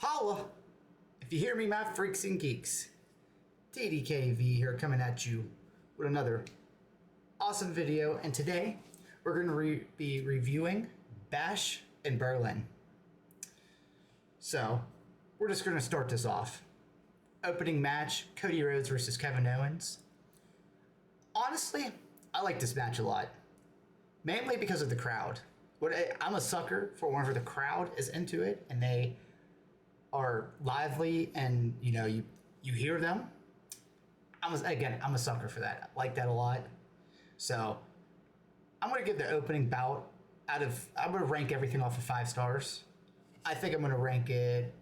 Holla! If you hear me, my freaks and geeks. TDKV here coming at you with another awesome video, and today we're going to be reviewing Bash in Berlin. So, we're just going to start this off. Opening match, Cody Rhodes versus Kevin Owens. Honestly, I like this match a lot. Mainly because of the crowd. I'm a sucker for whenever the crowd is into it and they are lively and you hear them. I'm a sucker for that. I like that a lot. So I'm gonna give the opening bout I'm gonna rank everything off of 5 stars. I think I'm gonna rank it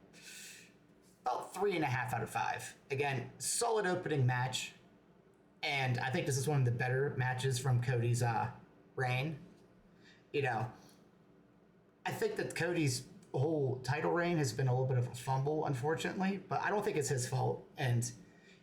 about 3.5 out of 5. Again, solid opening match, and I think this is one of the better matches from Cody's reign. I think that Cody's whole title reign has been a little bit of a fumble, unfortunately, but I don't think it's his fault. And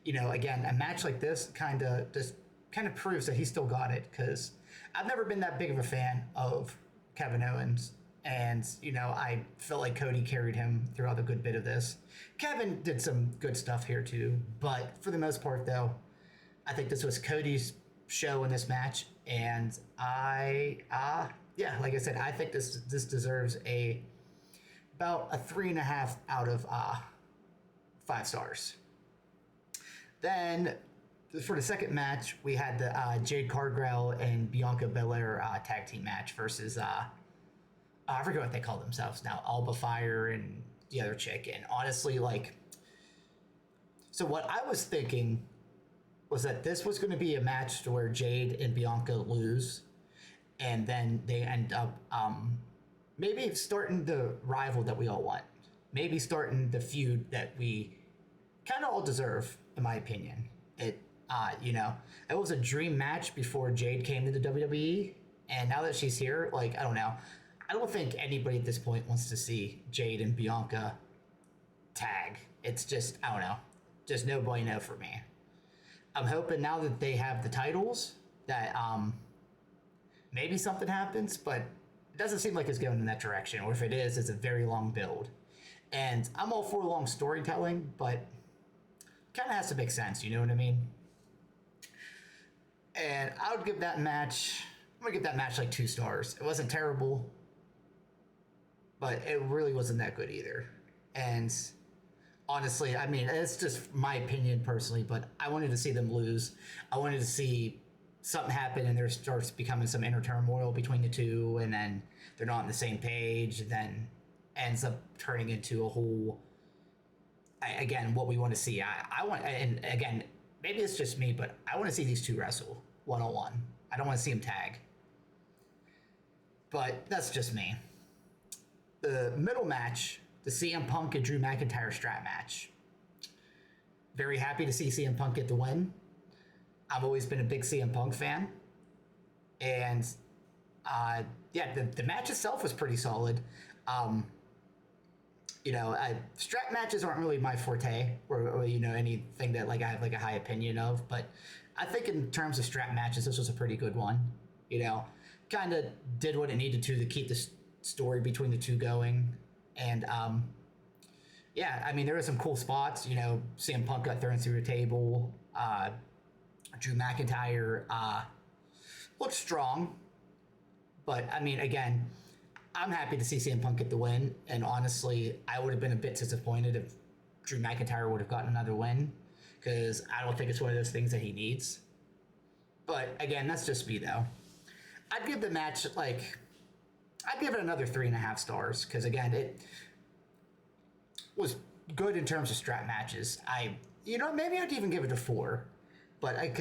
again, a match like this kind of proves that he still got it, because I've never been that big of a fan of Kevin Owens, and I felt like Cody carried him throughout a good bit of this. Kevin did some good stuff here too, but for the most part, though, I think this was Cody's show in this match, and like I said, I think this deserves about a 3.5 out of 5 stars. Then for the second match, we had the Jade Cargill and Bianca Belair tag team match versus I forget what they call themselves now, Alba Fire and the other chick. And honestly, so what I was thinking was that this was going to be a match to where Jade and Bianca lose, and then they end up maybe starting the rival that we all want. Maybe starting the feud that we kind of all deserve, in my opinion. It was a dream match before Jade came to the WWE, and now that she's here, I don't know. I don't think anybody at this point wants to see Jade and Bianca tag. It's just, I don't know, just no bueno for me. I'm hoping now that they have the titles that maybe something happens, but it doesn't seem like it's going in that direction, or if it is, it's a very long build. And I'm all for long storytelling, but it kind of has to make sense, you know what I mean? And I'm going to give that match 2 stars. It wasn't terrible, but it really wasn't that good either. And honestly, I mean, it's just my opinion personally, but I wanted to see them lose. I wanted to see something happen and there starts becoming some inner turmoil between the two, and then they're not on the same page, and then ends up turning into a whole, again, what we want to see. I want, and again, maybe it's just me, but I want to see these two wrestle one-on-one. I don't want to see them tag. But that's just me. The middle match, the CM Punk and Drew McIntyre strap match. Very happy to see CM Punk get the win. I've always been a big CM Punk fan. And the match itself was pretty solid. Strap matches aren't really my forte, or anything that I have a high opinion of. But I think in terms of strap matches, this was a pretty good one. Kind of did what it needed to keep the story between the two going. And there were some cool spots. CM Punk got thrown through a table. Drew McIntyre looked strong, but again, I'm happy to see CM Punk get the win, and honestly, I would have been a bit disappointed if Drew McIntyre would have gotten another win, because I don't think it's one of those things that he needs. But again, that's just me though. I'd give the match I'd give it another 3.5 stars, because again, it was good in terms of strap matches. Maybe I'd even give it a 4. But I'm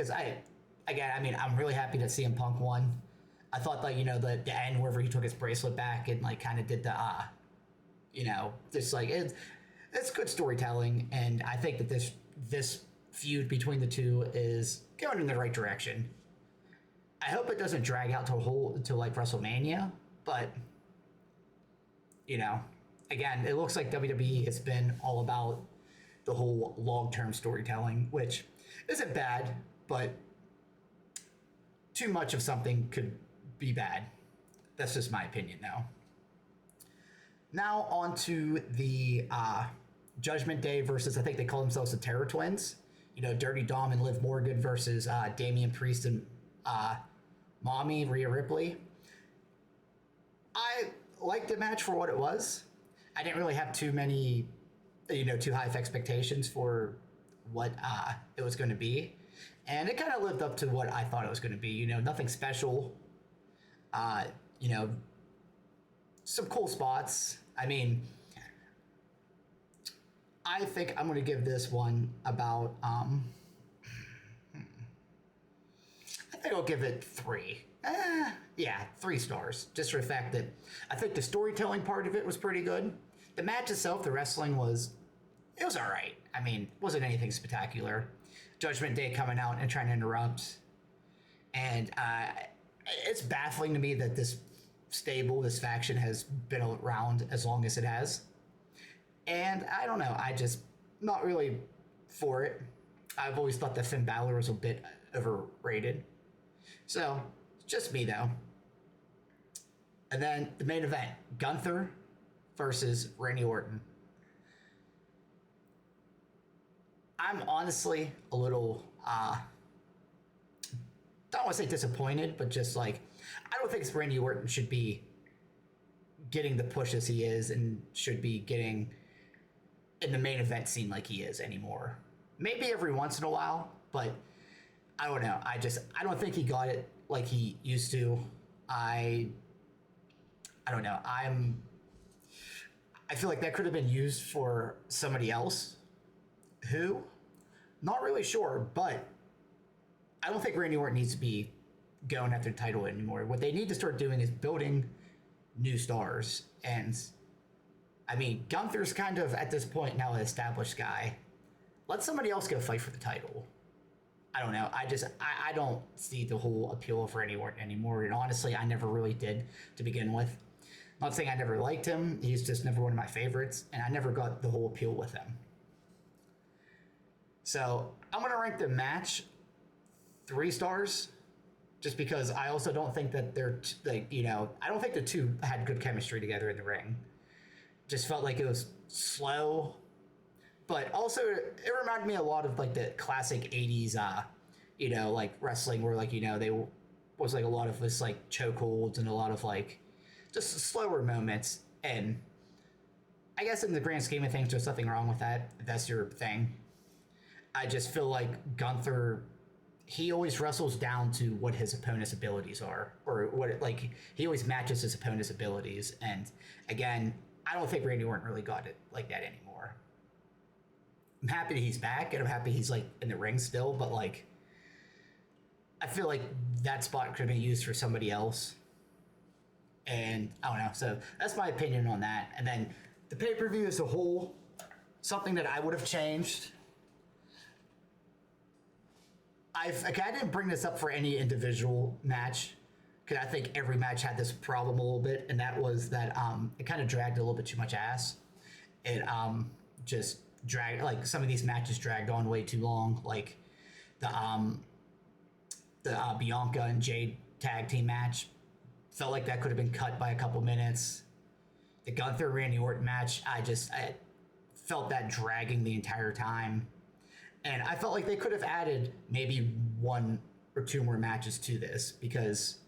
really happy that CM Punk won. I thought the end wherever he took his bracelet back and kind of did the it's good storytelling, and I think that this feud between the two is going in the right direction. I hope it doesn't drag out to WrestleMania, but again, it looks like WWE has been all about the whole long-term storytelling, which isn't bad, but too much of something could be bad. That's just my opinion now. Now on to the Judgment Day versus, I think they call themselves the Terror Twins. You know, Dirty Dom and Liv Morgan versus Damian Priest and Mommy Rhea Ripley. I liked the match for what it was. I didn't really have too many, too high of expectations for what it was going to be. And it kind of lived up to what I thought it was going to be. You know, nothing special. You know, some cool spots. I mean, I think I'm going to give this one about, I think I'll give it 3. Yeah, 3 stars. Just for the fact that I think the storytelling part of it was pretty good. The match itself, the wrestling it was all right. I mean, it wasn't anything spectacular. Judgment Day coming out and trying to interrupt. And it's baffling to me that this stable, this faction has been around as long as it has. And I don't know, I just not really for it. I've always thought that Finn Balor was a bit overrated. So, just me though. And then the main event, Gunther versus Randy Orton. I'm honestly a little, I don't want to say disappointed, but just like, I don't think Randy Orton should be getting the push as he is and should be getting in the main event scene like he is anymore. Maybe every once in a while, but I don't know. I don't think he got it like he used to. I don't know. I feel like that could have been used for somebody else. Who? Not really sure, but I don't think Randy Orton needs to be going after the title anymore. What they need to start doing is building new stars. And I mean, Gunther's kind of at this point now an established guy. Let somebody else go fight for the title. I don't know. I don't see the whole appeal of Randy Orton anymore. And honestly, I never really did to begin with. Not saying I never liked him. He's just never one of my favorites. And I never got the whole appeal with him. So I'm going to rank the match 3 stars. Just because I also don't think that they're, I don't think the two had good chemistry together in the ring. Just felt like it was slow. But also, it reminded me a lot of like the classic 80s, like wrestling where they was like a lot of this like chokeholds and a lot of like just slower moments. And I guess in the grand scheme of things, there's nothing wrong with that. If that's your thing. I just feel like Gunther, he always wrestles down to what his opponent's abilities are, or he always matches his opponent's abilities. And again, I don't think Randy Orton really got it like that anymore. I'm happy that he's back, and I'm happy he's like in the ring still, but like, I feel like that spot could have been used for somebody else. And I don't know. So that's my opinion on that. And then the pay-per-view as a whole, something that I would have changed. I didn't bring this up for any individual match because I think every match had this problem a little bit, and that was that it kind of dragged a little bit too much ass. It just dragged, like some of these matches dragged on way too long, like the Bianca and Jade tag team match felt like that could have been cut by a couple minutes. The Gunther Randy Orton match, I felt that dragging the entire time. And I felt like they could have added maybe 1 or 2 more matches to this, because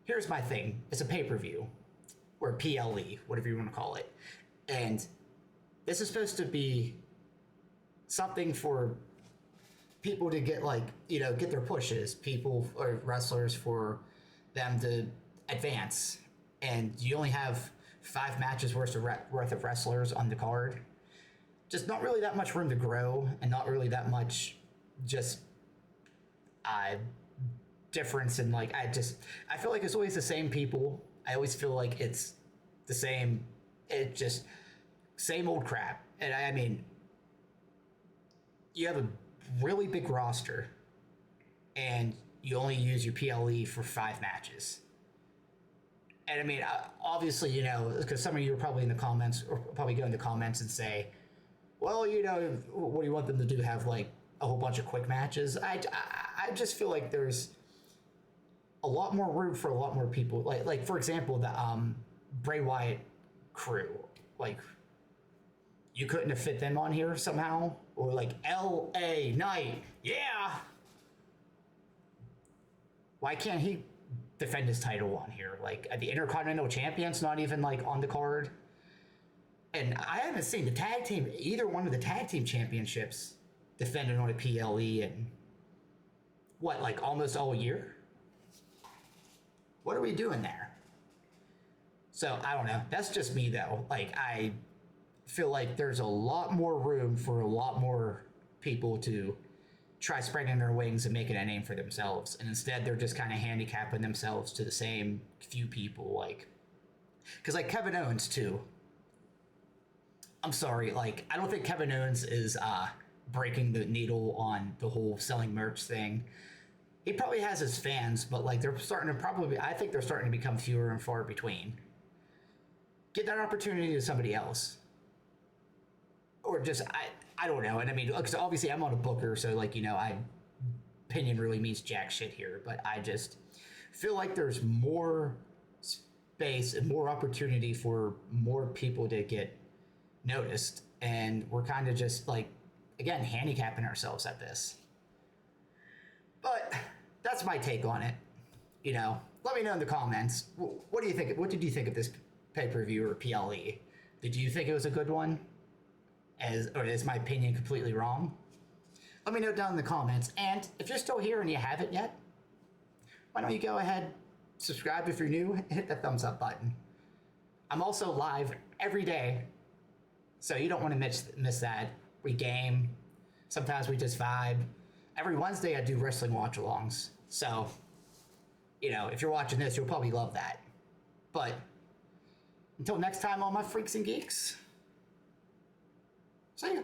here's my thing. It's a pay-per-view, or PLE, whatever you want to call it. And this is supposed to be something for people to get get their pushes, people or wrestlers for them to advance. And you only have 5 matches worth of wrestlers on the card. Just not really that much room to grow, and not really that much just difference in like I feel like it's always the same people. I always feel like it's the same, same old crap. And I mean, you have a really big roster and you only use your PLE for 5 matches. And I mean, obviously, because some of you are probably in the comments, or probably go in the comments and say, well, what do you want them to do? Have like a whole bunch of quick matches? I just feel like there's a lot more room for a lot more people. Like for example, the Bray Wyatt crew. Like, You couldn't have fit them on here somehow? Or like LA Knight, yeah! Why can't he defend his title on here? Like the Intercontinental Champion's not even like on the card. And I haven't seen the tag team, either one of the tag team championships defended on a PLE in what, like almost all year? What are we doing there? So I don't know. That's just me though. Like I feel like there's a lot more room for a lot more people to try spreading their wings and making a name for themselves. And instead they're just kind of handicapping themselves to the same few people. Like, because like Kevin Owens too. I'm sorry, like I don't think Kevin Owens is breaking the needle on the whole selling merch thing. He probably has his fans, but like they're starting to probably, I think they're starting to become fewer and far between. Get that opportunity to somebody else. Or just, I don't know. And I mean, because obviously I'm on a booker, so like, you know, opinion really means jack shit here, but I just feel like there's more space and more opportunity for more people to get noticed. And we're kind of just like, again, handicapping ourselves at this. But that's my take on it. You know, let me know in the comments. What do you think? What did you think of this pay-per-view or PLE? Did you think it was a good one? Or is my opinion completely wrong? Let me know down in the comments. And if you're still here and you haven't yet, why don't you go ahead, subscribe if you're new, hit the thumbs up button. I'm also live every day, so you don't want to miss that. We game. Sometimes we just vibe. Every Wednesday I do wrestling watch-alongs. So, you know, if you're watching this, you'll probably love that. But until next time, all my freaks and geeks, see ya.